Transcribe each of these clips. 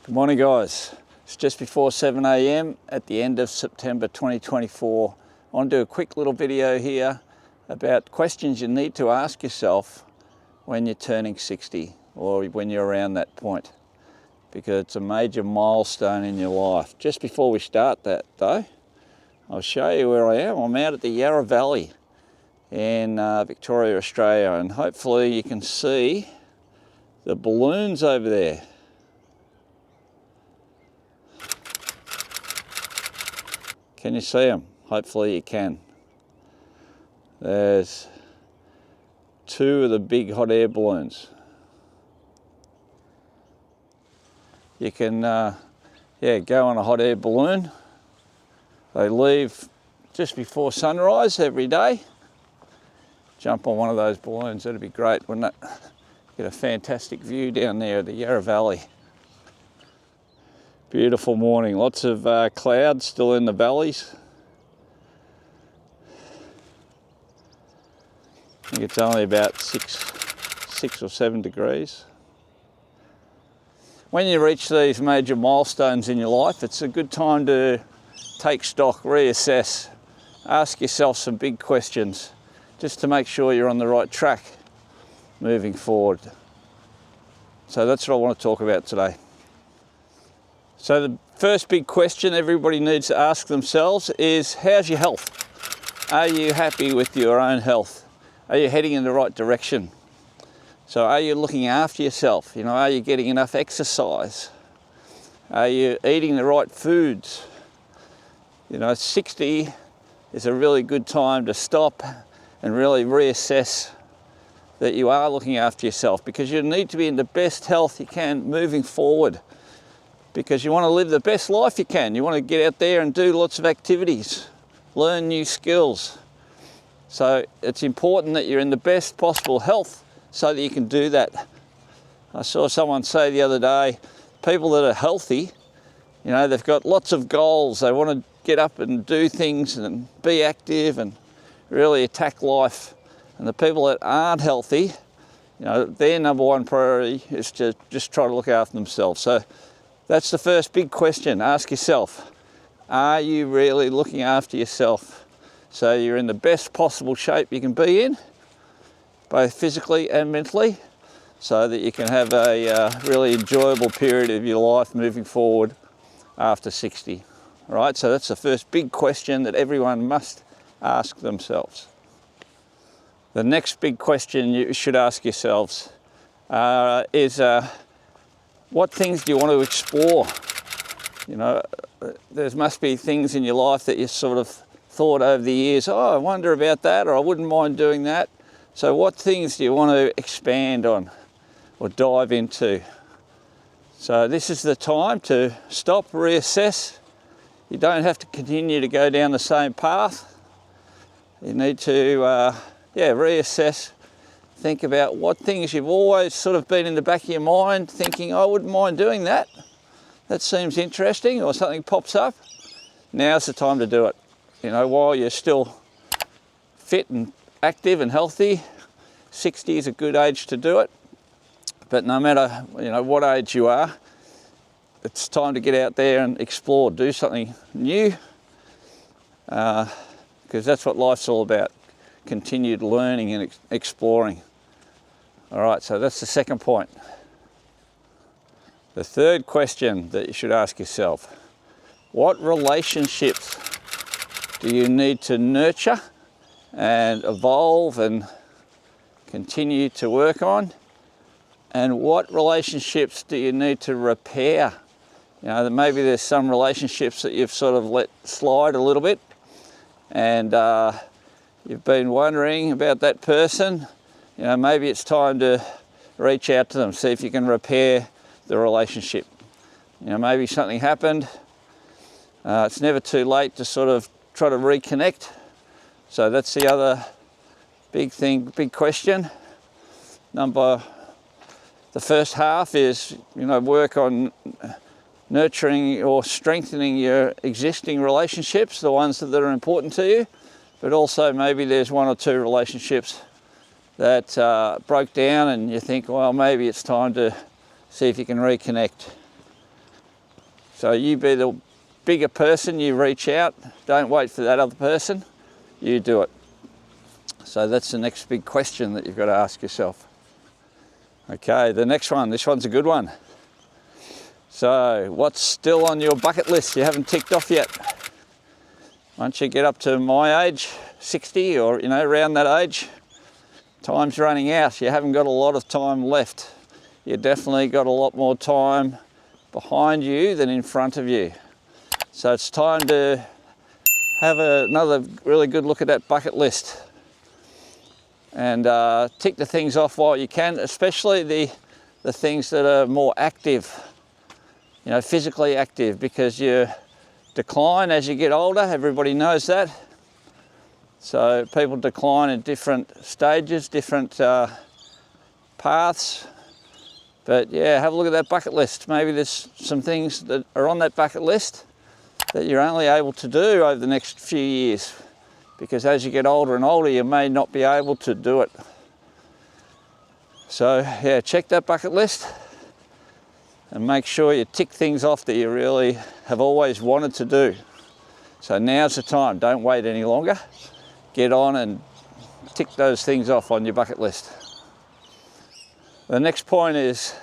Good morning, guys. It's just before 7 a.m. at the end of September 2024. I want to do a quick little video here about questions you need to ask yourself when you're turning 60 or when you're around that point, because it's a major milestone in your life. Just before we start that though, I'll show you where I am. I'm out at the Yarra Valley in Victoria, Australia, and hopefully you can see the balloons over there. Can you see them? Hopefully you can. There's two of the big hot air balloons. You can go on a hot air balloon. They leave just before sunrise every day. Jump on one of those balloons, that'd be great, wouldn't it? Get a fantastic view down there at the Yarra Valley. Beautiful morning, lots of clouds still in the valleys. I think it's only about six or 7 degrees. When you reach these major milestones in your life, it's a good time to take stock, reassess, ask yourself some big questions, just to make sure you're on the right track moving forward. So that's what I want to talk about today. So the first big question everybody needs to ask themselves is, how's your health? Are you happy with your own health? Are you heading in the right direction? So are you looking after yourself? You know, are you getting enough exercise? Are you eating the right foods? You know, 60 is a really good time to stop and really reassess that you are looking after yourself, because you need to be in the best health you can moving forward, because you want to live the best life you can. You want to get out there and do lots of activities, learn new skills. So it's important that you're in the best possible health so that you can do that. I saw someone say the other day, people that are healthy, you know, they've got lots of goals. They want to get up and do things and be active and really attack life. And the people that aren't healthy, you know, their number one priority is to just try to look after themselves. So that's the first big question. Ask yourself, are you really looking after yourself so you're in the best possible shape you can be in, both physically and mentally, so that you can have a really enjoyable period of your life moving forward after 60. All right, so that's the first big question that everyone must ask themselves. The next big question you should ask yourselves is, what things do you want to explore? You know, there must be things in your life that you sort of thought over the years, oh, I wonder about that, or I wouldn't mind doing that. So what things do you want to expand on or dive into? So this is the time to stop, reassess. You don't have to continue to go down the same path. You need to reassess. Think about what things you've always sort of been in the back of your mind thinking, I wouldn't mind doing that. That seems interesting, or something pops up. Now's the time to do it. You know, while you're still fit and active and healthy, 60 is a good age to do it. But no matter, you know, what age you are, it's time to get out there and explore, do something new, because that's what life's all about. Continued learning and exploring. All right, so that's the second point. The third question that you should ask yourself, what relationships do you need to nurture and evolve and continue to work on? And what relationships do you need to repair? You know, maybe there's some relationships that you've sort of let slide a little bit, and you've been wondering about that person. You know, maybe it's time to reach out to them, see if you can repair the relationship. You know, maybe something happened. It's never too late to sort of try to reconnect. So that's the other big thing, big question. The first half is, you know, work on nurturing or strengthening your existing relationships, the ones that are important to you. But also maybe there's one or two relationships that broke down and you think, well, maybe it's time to see if you can reconnect. So you be the bigger person, you reach out, don't wait for that other person, you do it. So that's the next big question that you've got to ask yourself. Okay, the next one, this one's a good one. So what's still on your bucket list you haven't ticked off yet? Once you get up to my age, 60 or around that age, time's running out. You haven't got a lot of time left. You definitely got a lot more time behind you than in front of you. So it's time to have another really good look at that bucket list and tick the things off while you can, especially the things that are more active, physically active, because you decline as you get older. Everybody knows that. So people decline in different stages, different paths. But yeah, have a look at that bucket list. Maybe there's some things that are on that bucket list that you're only able to do over the next few years, because as you get older and older, you may not be able to do it. So yeah, check that bucket list and make sure you tick things off that you really have always wanted to do. So now's the time, don't wait any longer. Get on and tick those things off on your bucket list. The next point is,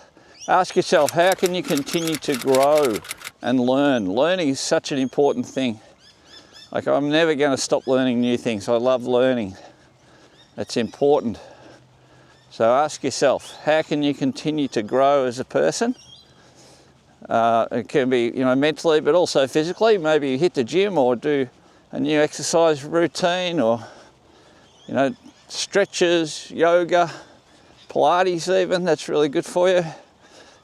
ask yourself, how can you continue to grow and learn? Learning is such an important thing. Like, I'm never going to stop learning new things. I love learning. It's important. So ask yourself, how can you continue to grow as a person? It can be, mentally, but also physically. Maybe you hit the gym or do a new exercise routine, or, stretches, yoga, Pilates even, that's really good for you.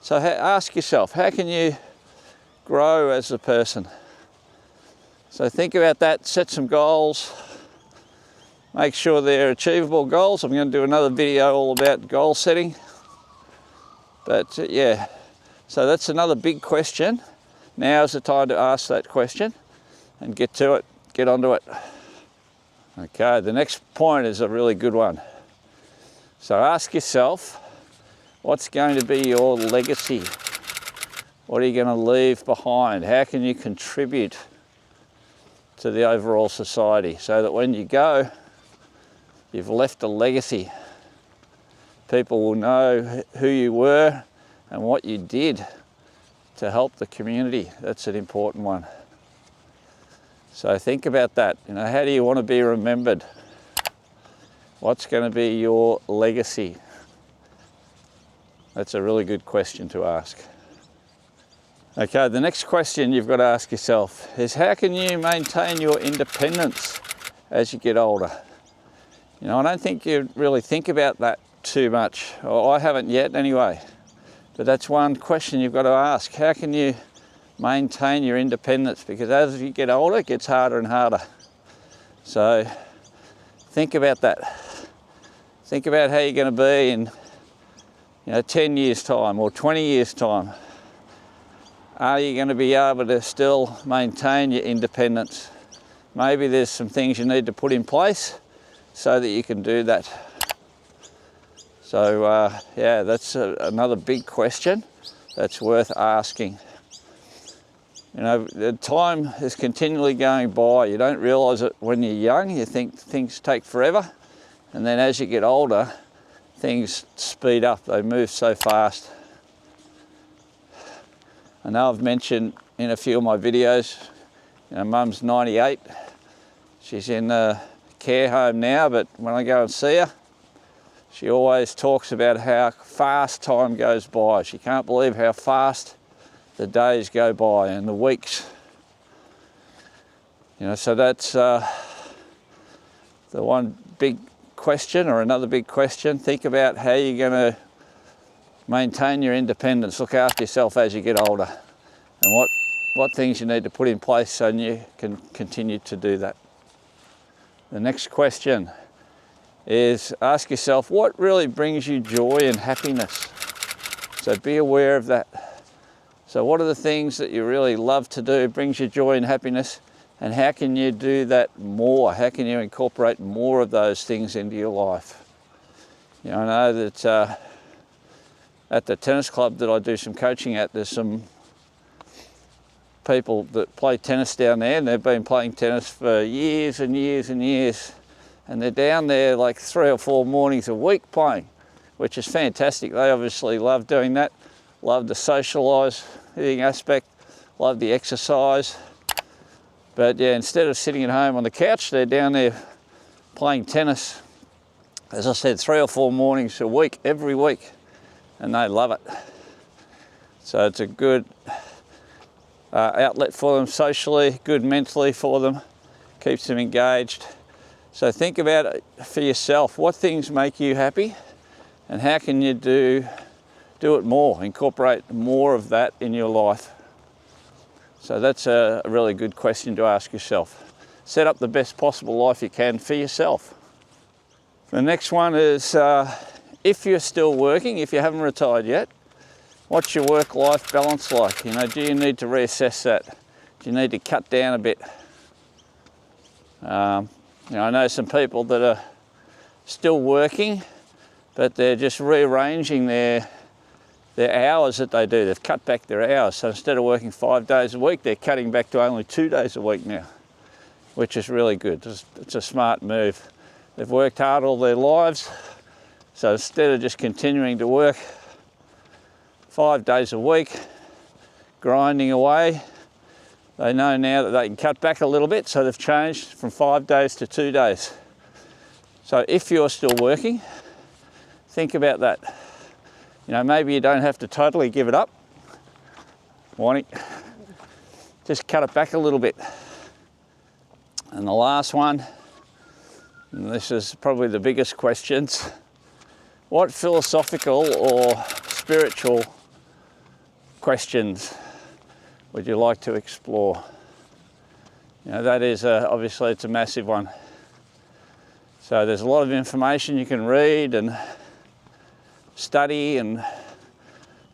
So ask yourself, how can you grow as a person? So think about that, set some goals, make sure they're achievable goals. I'm going to do another video all about goal setting. But yeah, so that's another big question. Now's the time to ask that question and get to it, get onto it. Okay, the next point is a really good one. So ask yourself, what's going to be your legacy? What are you going to leave behind? How can you contribute to the overall society so that when you go, you've left a legacy? People will know who you were and what you did to help the community. That's an important one. So think about that. How do you want to be remembered? What's going to be your legacy? That's a really good question to ask. Okay, the next question you've got to ask yourself is, how can you maintain your independence as you get older? I don't think you really think about that too much, or I haven't yet anyway. But that's one question you've got to ask. How can you maintain your independence? Because as you get older, it gets harder and harder. So think about that. Think about how you're going to be in 10 years' time or 20 years' time. Are you going to be able to still maintain your independence? Maybe there's some things you need to put in place so that you can do that. So yeah, that's another big question that's worth asking. The time is continually going by. You don't realise it when you're young. You think things take forever. And then as you get older, things speed up. They move so fast. I know I've mentioned in a few of my videos, Mum's 98. She's in a care home now, but when I go and see her, she always talks about how fast time goes by. She can't believe how fast the days go by and the weeks. So that's the one big question, or another big question. Think about how you're going to maintain your independence, look after yourself as you get older, and what things you need to put in place so you can continue to do that. The next question is, ask yourself, what really brings you joy and happiness? So be aware of that. So what are the things that you really love to do, brings you joy and happiness, and how can you do that more? How can you incorporate more of those things into your life? I know that at the tennis club that I do some coaching at, there's some people that play tennis down there, and they've been playing tennis for years and years and years, and they're down there like 3 or 4 mornings a week playing, which is fantastic. They obviously love doing that, love the socialising aspect, love the exercise. But yeah, instead of sitting at home on the couch, they're down there playing tennis, as I said, 3 or 4 mornings a week, every week, and they love it. So it's a good outlet for them socially, good mentally for them, keeps them engaged. So think about it for yourself. What things make you happy, and how can you do it more, incorporate more of that in your life? So that's a really good question to ask yourself. Set up the best possible life you can for yourself. The next one is, if you're still working, if you haven't retired yet, what's your work-life balance like? You know, do you need to reassess that? Do you need to cut down a bit? You know, I know some people that are still working, but they're just rearranging their hours that they do. They've cut back their hours. So instead of working 5 days a week, they're cutting back to only 2 days a week now, which is really good. It's a smart move. They've worked hard all their lives. So instead of just continuing to work 5 days a week, grinding away, they know now that they can cut back a little bit, so they've changed from 5 days to 2 days. So if you're still working, think about that. You know, maybe you don't have to totally give it up. Just cut it back a little bit. And the last one, and this is probably the biggest questions, what philosophical or spiritual questions would you like to explore? You know, that is obviously it's a massive one. So there's a lot of information you can read and study, and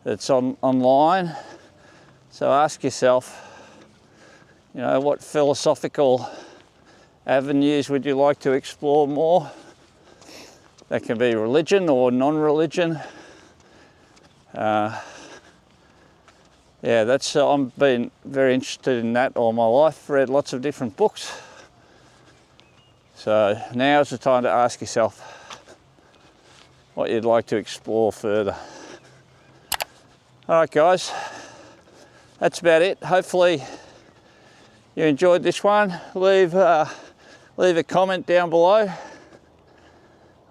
it's online. So ask yourself, you know, what philosophical avenues would you like to explore more? That can be religion or non-religion. Yeah, I've been very interested in that all my life, read lots of different books. So now's the time to ask yourself what you'd like to explore further. All right, guys, that's about it. Hopefully you enjoyed this one. Leave a comment down below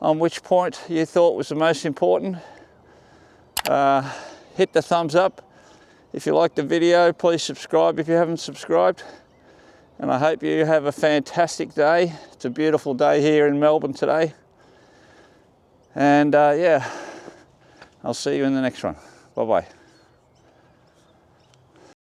on which point you thought was the most important. Hit the thumbs up. If you liked the video, please subscribe if you haven't subscribed. And I hope you have a fantastic day. It's a beautiful day here in Melbourne today. And yeah, I'll see you in the next one. Bye-bye.